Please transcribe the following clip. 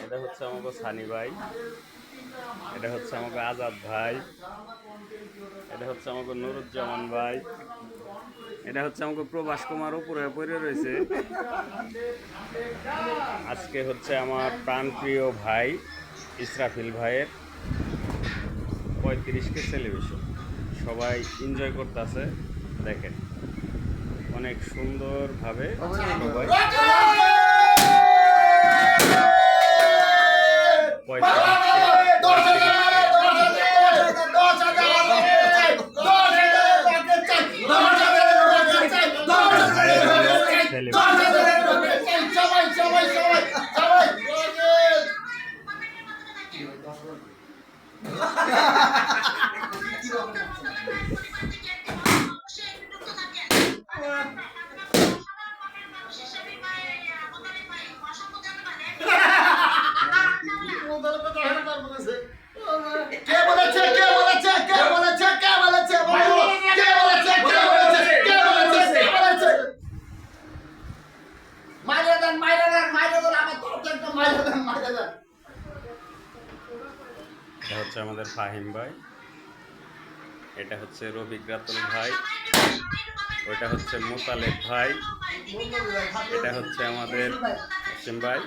এটা হচ্ছে আমাকে সানি ভাই, এটা হচ্ছে আমাকে আজাদ ভাই, এটা হচ্ছে আমাকে নুরুজ্জামান ভাই, এটা হচ্ছে আমাকে প্রভাস কুমার উপরে পড়ে রয়েছে। আজকে হচ্ছে আমার প্রাণপ্রিয় ভাই ইসরাফিল ভাইয়ের 35কে সেলিব্রেশন। সবাই এনজয় করতেছে, দেখেন অনেক সুন্দরভাবে সবাই 35 এটা হচ্ছে আমাদের ফাহিম ভাই, এটা হচ্ছে রবিক রাতুল ভাই, ওইটা হচ্ছে মোতালেব ভাই, এটা হচ্ছে আমাদের সিম ভাই।